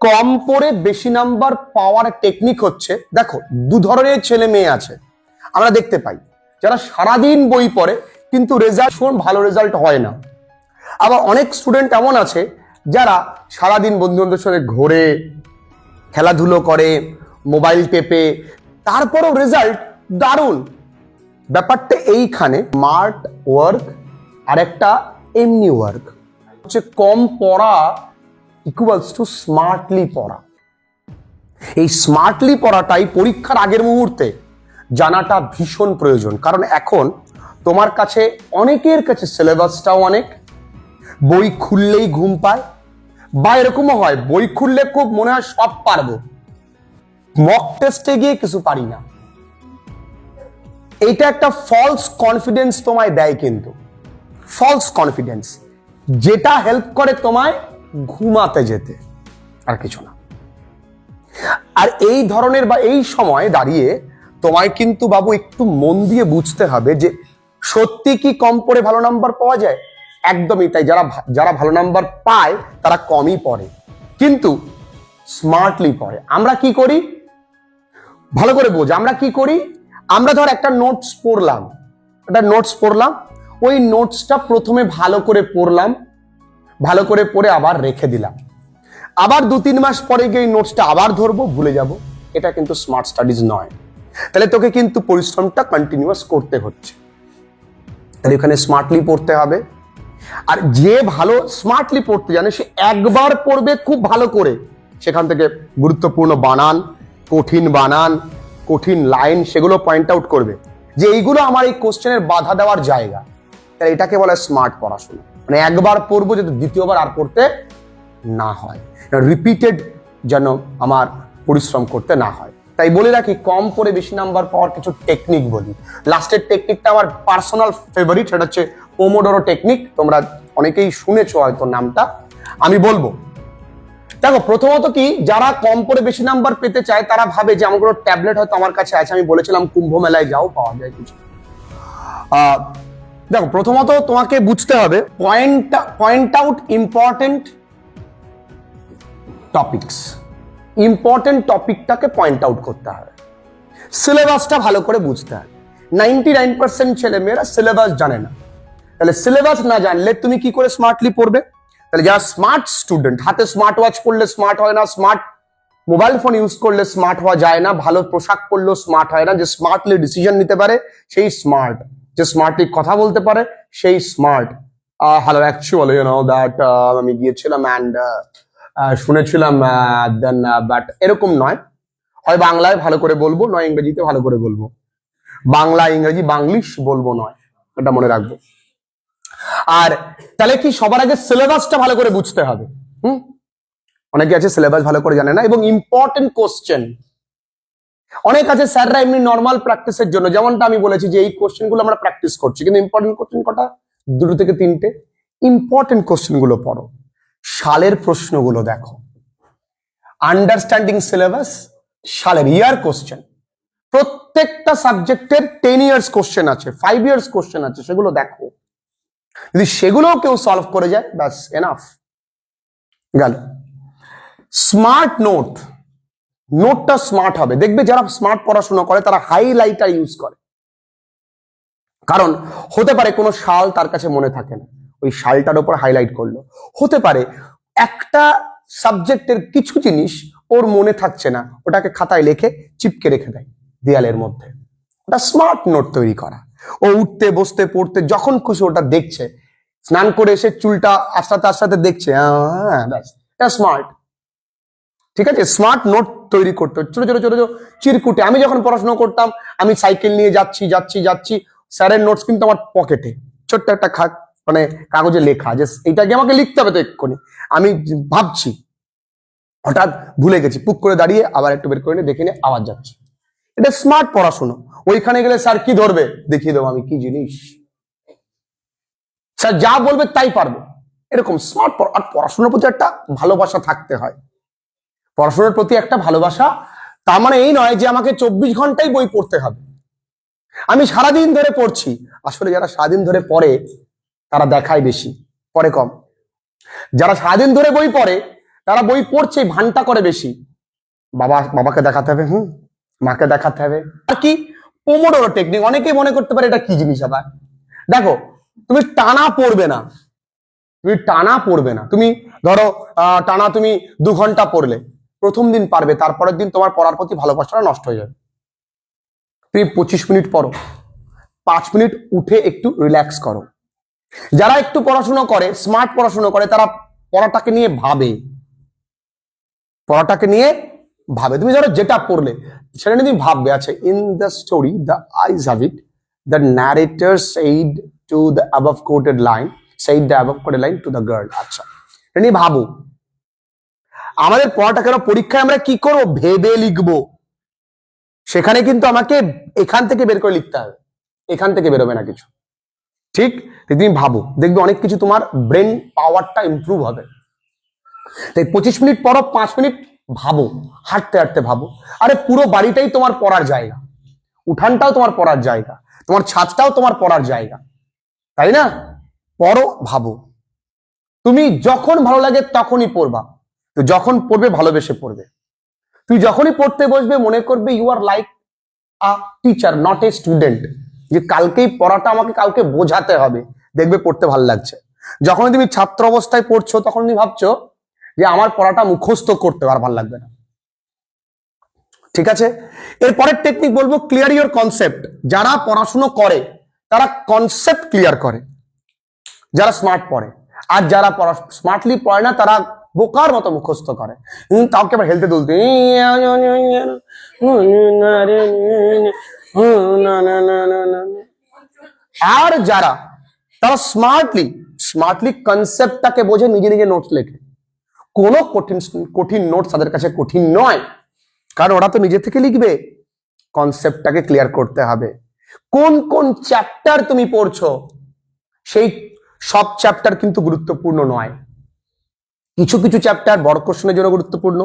কম পড়ে বেশি নাম্বার পাওয়ার টেকনিক হচ্ছে, দেখো দু ধরনের ছেলে মেয়ে আছে আমরা দেখতে পাই। যারা সারাদিন বই পড়ে কিন্তু রেজাল্ট ভালো রেজাল্ট হয় না। আবার অনেক স্টুডেন্ট এমন আছে যারা সারাদিন বন্ধু বান্ধবের সঙ্গে ঘোরে, খেলাধুলো করে, মোবাইল টেপে, তারপরেও রেজাল্ট দারুণ। ব্যাপারটা এইখানে স্মার্ট ওয়ার্ক আর একটা এমনি ওয়ার্ক হচ্ছে। কম পড়া ইকুয়ালস টু স্মার্টলি পড়া। এই স্মার্টলি পড়াটাই পরীক্ষার আগের মুহূর্তে জানাটা ভীষণ প্রয়োজন। কারণ এখন তোমার কাছে অনেকের কাছে সিলেবাসটাও অনেক, বই খুললেই ঘুম পায়, বা এরকমও হয় বই খুললে খুব মনে হয় সব পারবো, মক টেস্টে গিয়ে কিছু পারি না। এটা একটা ফলস কনফিডেন্স তোমায় দেয়, কিন্তু ফলস কনফিডেন্স যেটা হেল্প করে তোমায় ঘুমাতে যেতে, আর কিছু না। আর এই ধরনের বা এই সময় দাঁড়িয়ে তোমায় কিন্তু বাবু একটু মন দিয়ে বুঝতে হবে যে সত্যি কি কম পড়ে ভালো নাম্বার পাওয়া যায়? একদমই তাই। যারা ভালো নাম্বার পায় তারা কমই পড়ে, কিন্তু স্মার্টলি পড়ে। আমরা কি করি ভালো করে বোঝ। আমরা কি করি, আমরা ধর একটা নোটস পড়লাম, ওই নোটসটা প্রথমে ভালো করে পড়লাম, ভালো করে পড়ে আবার রেখে দিলাম, আবার 2-3 মাস পরে গিয়ে এই নোটসটা আবার ধরবো, ভুলে যাব। এটা কিন্তু স্মার্ট স্টাডিজ নয়। তাহলে তোকে কিন্তু পরিশ্রমটা কন্টিনিউয়াস করতে হচ্ছে। তাহলে এখানে স্মার্টলি পড়তে হবে। আর যে ভালো স্মার্টলি পড়তে জানে সে একবার পড়বে খুব ভালো করে, সেখান থেকে গুরুত্বপূর্ণ বানান, কঠিন লাইন সেগুলো পয়েন্ট আউট করবে যে এইগুলো আমার এই কোশ্চেনের বাধা দেওয়ার জায়গা। তাহলে এটাকে বলে স্মার্ট পড়াশোনা। মানে একবার পড়বো যাতে দ্বিতীয়বার আর পড়তে না হয়, রিপিটেড যেন আমার পরিশ্রম করতে না হয়। তাই বলে রাখি, কম পড়ে বেশি নাম্বার পাওয়ার কিছু টেকনিক বলি। লাস্টের টেকনিকটা আমার পার্সোনাল ফেভারিট, সেটা হচ্ছে পোমোডোরো টেকনিক। তোমরা অনেকেই শুনেছো হয়তো নামটা, আমি বলবো। দেখো, প্রথমত কি, যারা কম পড়ে বেশি নাম্বার পেতে চায় তারা ভাবে যে আমার কোনো ট্যাবলেট হয়তো আমার কাছে আছে। আমি বলেছিলাম কুম্ভ মেলায় যাও, পাওয়া যায় কিছু। দেখো, প্রথমত তোমাকে বুঝতে হবে পয়েন্ট আউট ইম্পর্টেন্ট টপিকটাকে পয়েন্ট আউট করতে হবে। সিলেবাসটা ভালো করে বুঝতে হবে। 99% ছেলে মেয়েরা সিলেবাস জানে না। তাহলে সিলেবাস না জানলে তুমি কি করে স্মার্টলি পড়বে? তাহলে যারা স্মার্ট স্টুডেন্ট, হাতে স্মার্ট ওয়াচ পড়লে স্মার্ট হয় না, স্মার্ট মোবাইল ফোন ইউজ করলে স্মার্ট হওয়া যায় না, ভালো পোশাক পরলেও স্মার্ট হয় না। যে স্মার্টলি ডিসিশন নিতে পারে সেই স্মার্ট, যে স্মার্টলি কথা বলতে পারে সেই smart. Hello, actually you know that আমি গিয়েছিলাম অ্যান্ড শুনেছিলাম, দেন বাট এরকম নয়। হয় বাংলায় ভালো করে বলবো, নয় ইংরেজিতে ভালো করে বলবো। বাংলা ইংরেজি বাংলিশ বলবো নয়, এটা মনে রাখবো। আর তাহলে কি, সবার আগে সিলেবাসটা ভালো করে বুঝতে হবে। অনেকে আছে সিলেবাস ভালো করে জানে না। এবং ইম্পর্টেন্ট কোশ্চেন অনেক আছে, স্যাররা এমনি নর্মাল প্র্যাকটিসের জন্য, যেমনটা আমি বলেছি যে এই কোশ্চেন গুলো আমরা প্র্যাকটিস করছি, কিন্তু ইম্পর্টেন্ট কোশ্চেন কটা? 2 থেকে 3টে। ইম্পর্টেন্ট কোশ্চেন গুলো পড়ো, সালের প্রশ্নগুলো দেখো, আন্ডারস্ট্যান্ডিং সিলেবাস, সালের ইয়ার কোশ্চেন। প্রত্যেকটা সাবজেক্টের 10 ইয়ার্স কোশ্চেন আছে, 5 ইয়ার্স কোশ্চেন আছে, সেগুলো দেখো। যদি সেগুলোও কেউ সলভ করে যায়, ব্যাস এনাফ গেল। স্মার্ট নোটটা স্মার্ট হবে। দেখবে যারা স্মার্ট পড়াশোনা করে তারা হাইলাইটার ইউজ করে। কারণ হতে পারে কোনো সাল তার কাছে মনে থাকে না, ওই সালটার উপর হাইলাইট করলো। হতে পারে একটা সাবজেক্টের কিছু জিনিস ওর মনে থাকছে না, ওটাকে খাতায় লিখে চিপকে রেখে দেয় দেয়ালের মধ্যে। ওটা স্মার্ট নোট তৈরি করা। ও উঠতে বসতে পড়তে যখন খুশি ওটা দেখছে, স্নান করে এসে চুলটা আস্তে দেখছে, ব্যাস, এটা স্মার্ট। ঠিক আছে, স্মার্ট নোট তৈরি করতে ছোট ছোট চিরকুটে। আমি যখন পড়াশোনা করতাম, আমি সাইকেল নিয়ে যাচ্ছি, স্যারের নোটস কিন্তু আমার পকেটে ছোট্ট একটা মানে কাগজে লেখা, যে এইটাকে আমাকে লিখতে হবে তো এক্ষুনি। আমি ভাবছি, হঠাৎ ভুলে গেছি, পুক করে দাঁড়িয়ে আবার একটু বের করে নিয়ে দেখে নিয়ে আবার যাচ্ছি। এটা স্মার্ট পড়াশোনা। ওইখানে গেলে স্যার কি ধরবে, দেখিয়ে দেবো আমি কি জিনিস, স্যার যা বলবে তাই পারবো, এরকম স্মার্ট। আর পড়াশোনার প্রতি একটা ভালোবাসা থাকতে হয়। পড়াশোনার প্রতি একটা ভালোবাসা, তার মানে এই নয় যে আমাকে 24 ঘন্টাই বই পড়তে হবে, আমি সারাদিন ধরে পড়ছি। আসলে যারা সারাদিন ধরে পড়ে তারা দেখায় বেশি, পড়ে কম। যারা সারাদিন ধরে বই পড়ে তারা বই পড়ছে, ভানটা করে বেশি, বাবাকে দেখাতে হবে, মাকে দেখাতে হবে। আর কি পোমোডোরো টেকনিক, অনেকেই মনে করতে পারে এটা কি জিনিস। আবার দেখো, তুমি টানা পড়বে না, তুমি ধরো টানা তুমি 2 ঘন্টা পড়লে, প্রথম দিন পারবে, তারপরের দিন তোমার পড়ার প্রতি ভালোবাসাটা নষ্ট হয়ে যাবে। তুমি 25 মিনিট পড়ো, 5 মিনিট উঠে একটু রিল্যাক্স করো। যারা একটু পড়াশোনা করে, স্মার্ট পড়াশোনা করে, তারা পড়াটাকে নিয়ে ভাবে, তুমি ধরো যেটা পড়লে সেটা নিয়ে তুমি ভাববে, আচ্ছা, in the story the eyes have it, the narrator said to the above coated line, said the above coated line to the girl. আচ্ছা, এটা নিয়ে ভাবো। আমাদের পড়াটা কেন, পরীক্ষায় আমরা কি করবো, ভেবে লিখবো। সেখানে কিন্তু আমাকে এখান থেকে বের করে লিখতে হবে, এখান থেকে বেরোবে না কিছু। ঠিক, তুমি ভাবো, দেখবে অনেক কিছু তোমার ব্রেন পাওয়ারটা ইমপ্রুভ হবে। তাই 25 মিনিট পড়ো, 5 মিনিট ভাবো, হাঁটতে হাঁটতে ভাবো। আরে পুরো বাড়িটাই তোমার পড়ার জায়গা, উঠানটাও তোমার পড়ার জায়গা, তোমার ছাদটাও তোমার পড়ার জায়গা, তাই না? পড়ো, ভাবো। তুমি যখন ভালো লাগে তখনই পড়বা, তো যখন পড়বে ভালোবেসে পড়বে। তুই যখনই পড়তে বসবে মনে করবে you are like a teacher, not a student, যে কালকেই পড়াটা আমাকে কাউকে বোঝাতে হবে, দেখবে পড়তে ভালো লাগছে। যখন তুমি ছাত্র অবস্থায় পড়ছো তখন তুমি ভাবছো যে আমার পড়াটা মুখস্থ করতে আর ভালো লাগবে না। ঠিক আছে, এরপরের টেকনিক বলবো, ক্লিয়ার ইওর কনসেপ্ট। যারা পড়াশুনো করে তারা কনসেপ্ট ক্লিয়ার করে, যারা স্মার্ট পড়ে। আর যারা স্মার্টলি পড়ে না তারা বোকার মতো মুখস্থ করে, কাউকে আবার হেলতে তুলতে, আর যারা তারা স্মার্টলি কনসেপ্টটাকে বোঝে, নিজে নিজে নোটস লেখে। কোনো কঠিন নোটস তাদের কাছে কঠিন নয়, কারণ ওরা তো নিজে থেকে লিখবে। কনসেপ্টটাকে ক্লিয়ার করতে হবে। কোন কোন চ্যাপ্টার তুমি পড়ছো, সেই সব চ্যাপ্টার কিন্তু গুরুত্বপূর্ণ নয়। কিছু কিছু চ্যাপ্টার বড় কোশ্চেনের জন্য গুরুত্বপূর্ণ,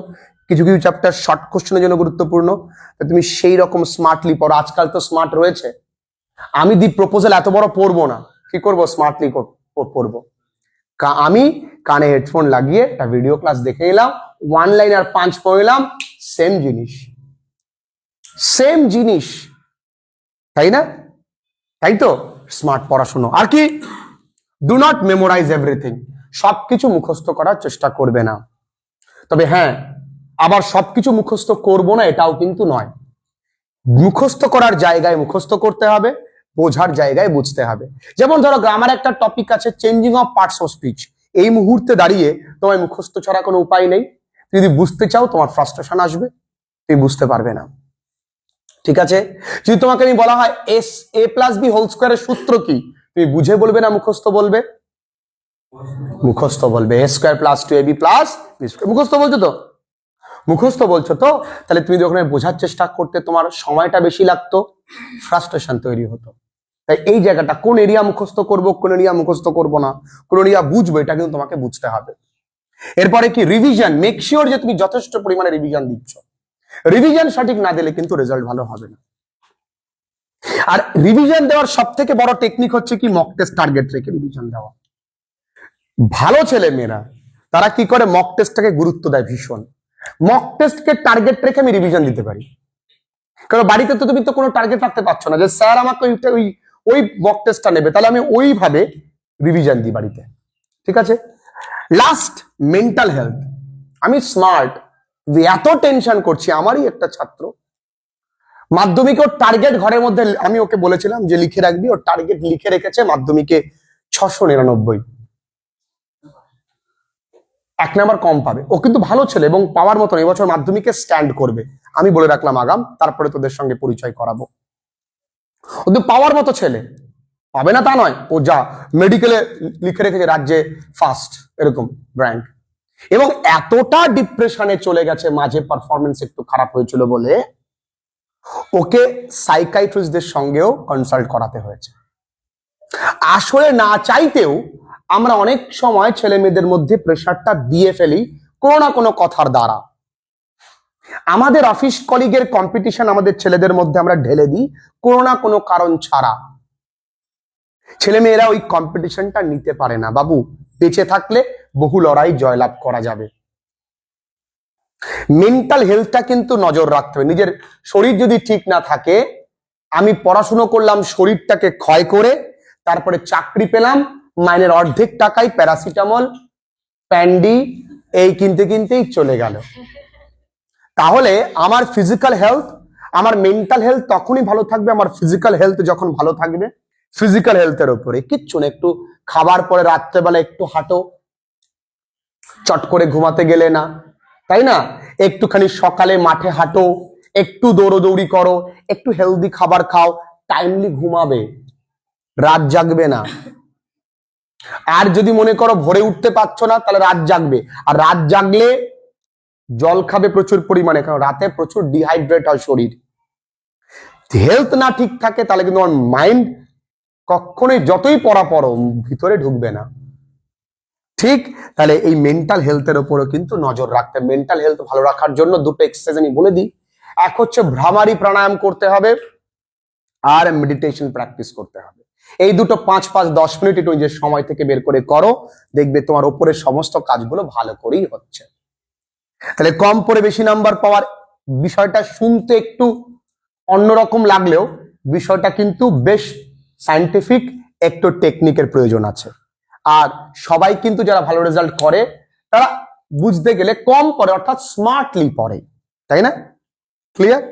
কিছু কিছু চ্যাপ্টার শর্ট কোশ্চেনের জন্য গুরুত্বপূর্ণ। তুমি সেই রকম স্মার্টলি পড়ো। আজকাল তো স্মার্ট রয়েছে, আমি দি প্রপোজাল এত বড় পড়বো না, কি করব, স্মার্টলি পড়বো। আমি কানে হেডফোন লাগিয়ে একটা ভিডিও ক্লাস দেখে এলাম, 1 লাইনার 5 পড়লাম, সেম জিনিস, তাই না? তাই তো স্মার্ট পড়াশুনো। আর কি, ডু নট মেমোরাইজ এভরিথিং, সবকিছু মুখস্থ করার চেষ্টা করবে না। তবে হ্যাঁ, আবার সবকিছু মুখস্থ করব না এটাও কিন্তু নয়। মুখস্থ করার জায়গায় মুখস্থ করতে হবে, বোঝার জায়গায় বুঝতে হবে। যেমন ধরো গ্রামার একটা টপিক আছে, changing of parts of speech. এই মুহূর্তে দাঁড়িয়ে তোমার মুখস্থ ছাড়া কোনো উপায় নেই। যদি বুঝতে চাও তোমার ফ্রাস্ট্রেশন আসবে, তুমি বুঝতে পারবে না। ঠিক আছে, যদি তোমাকে আমি বলা হয় a+b² এর সূত্র কি, তুমি বুঝে বলবে না মুখস্থ বলবে? মুখস্থ বলবে। a²+2ab+b², মুখস্থ বলছো তো, তাহলে তুমি যখন বোঝার চেষ্টা করতে তোমার সময়টা বেশি লাগতো, ফ্রাস্ট্রেশন তৈরি হতো। তাই এই জায়গাটা, কোন এরিয়া মুখস্থ করব, কোন এরিয়া মুখস্থ করব না, কোন এরিয়া বুঝবো, এটা কিন্তু তোমাকে বুঝতে হবে। এরপরে কি, রিভিশন। মেক শিওর যে তুমি যথেষ্ট পরিমাণে রিভিশন দিচ্ছ। রিভিশন সঠিক না দিলে কিন্তু রেজাল্ট ভালো হবে না। আর রিভিশন দেওয়ার সব থেকে বড় টেকনিক হচ্ছে কি, মক টেস্ট টার্গেট রেখে রিভিশন দেওয়া। ভালো ছেলে মেয়েরা তারা কি করে, মক টেস্টটাকে গুরুত্ব দেয় ভীষণ। মক টেস্টকে টার্গেট রেখে আমি রিভিশন দিতে পারি, কারণ বাড়িতে তো তুমি তো কোনো টার্গেট রাখতে পারছো না যে স্যার আমাকে ওই মক টেস্টটা নেবে, তাহলে আমি ওইভাবে রিভিশন দিই বাড়িতে। ঠিক আছে, লাস্ট, মেন্টাল হেলথ। আমি স্মার্ট, এত টেনশন করছি। আমারই একটা ছাত্র মাধ্যমিকে, ওর টার্গেট ঘরের মধ্যে, আমি ওকে বলেছিলাম যে লিখে রাখবি, ওর টার্গেট লিখে রেখেছে মাধ্যমিকে 699, 1 নাম্বার কম পাবে। ও কিন্তু ভালো ছেলে এবং পাওয়ার মতন, এবছর মাধ্যমিকে স্ট্যান্ড করবে। আমি বলে রাখলাম আগাম, তারপরে তোদের সঙ্গে পরিচয় করাবো। ও তো পাওয়ার মতো ছেলে, পাবে না তা নয়, ও যা মেডিকেলে লিখে রেখেছে রাজ্যে ফার্স্ট, এরকম র্যাঙ্ক। এবং এতটা ডিপ্রেশনে চলে গেছে, মাঝে পারফরমেন্স একটু খারাপ হয়েছিল বলে ওকে সাইকাইট্রিস্টদের সঙ্গেও কনসাল্ট করাতে হয়েছে। আসলে না চাইতেও আমরা অনেক সময় ছেলে মেয়েদের মধ্যে প্রেশারটা দিয়ে ফেলি কোনো না কোনো কথার দ্বারা। আমাদের অফিস কলিগের কম্পিটিশন আমাদের ছেলেদের মধ্যে আমরা ঢেলে দিই কোনো না কোনো কারণ ছাড়া। ছেলে মেয়েরা ওই কম্পিটিশনটা নিতে পারে না। বাবু, বেঁচে থাকলে বহু লড়াই জয়লাভ করা যাবে। মেন্টাল হেলথটা কিন্তু নজর রাখতে হবে। নিজের শরীর যদি ঠিক না থাকে, আমি পড়াশুনো করলাম শরীরটাকে ক্ষয় করে, তারপরে চাকরি পেলাম, মাইনের অর্ধেক টাকায় প্যারাসিটামল প্যান্ডি এই কিনতে কিনতেই চলে গেল। তাহলে আমার ফিজিক্যাল হেলথ, আমার মেন্টাল হেলথ তখনই ভালো থাকবে আমার ফিজিক্যাল হেলথ যখন ভালো থাকবে। ফিজিক্যাল হেলথের উপরে কিচ্ছু না, একটু খাবার পরে রাত্রেবেলা একটু হাঁটো, চট করে ঘুমাতে গেলে না, তাই না? একটুখানি সকালে মাঠে হাঁটো, একটু দৌড়োদৌড়ি করো, একটু হেলদি খাবার খাও, টাইমলি ঘুমাবে, রাত জাগবে না। আর যদি মনে করো ভোরে উঠতে পারছো না, তাহলে রাত জাগবে। আর রাত জাগলে জল খাবে প্রচুর পরিমাণে, কারণ রাতে প্রচুর ডিহাইড্রেট হয় শরীর। হেলথ না ঠিক থাকে তাহলে কিন্তু আমার মাইন্ড কখনোই যতই পড়ো ভিতরে ঢুকবে না। ঠিক, তাহলে এই মেন্টাল হেলথের উপরও কিন্তু নজর রাখতে। মেন্টাল হেলথ ভালো রাখার জন্য দুটো এক্সারসাইজ আমি বলে দিই। এক হচ্ছে ভ্রামারি প্রাণায়াম করতে হবে, আর মেডিটেশন প্র্যাকটিস করতে হবে। এই দুটো 5-10 মিনিট একটু নিজের সময় থেকে বের করে করো, দেখবে তোমার ওপরের সমস্ত কাজগুলো ভালো করেই হচ্ছে। তাহলে কম পড়ে বেশি নাম্বার পাওয়ার বিষয়টা শুনতে একটু অন্যরকম লাগলেও বিষয়টা কিন্তু বেশ সায়েন্টিফিক, একটু টেকনিকের প্রয়োজন আছে। আর সবাই কিন্তু যারা ভালো রেজাল্ট করে তারা বুঝতে গেলে কম পড়ে, অর্থাৎ স্মার্টলি পড়ে, তাই না? ক্লিয়ার?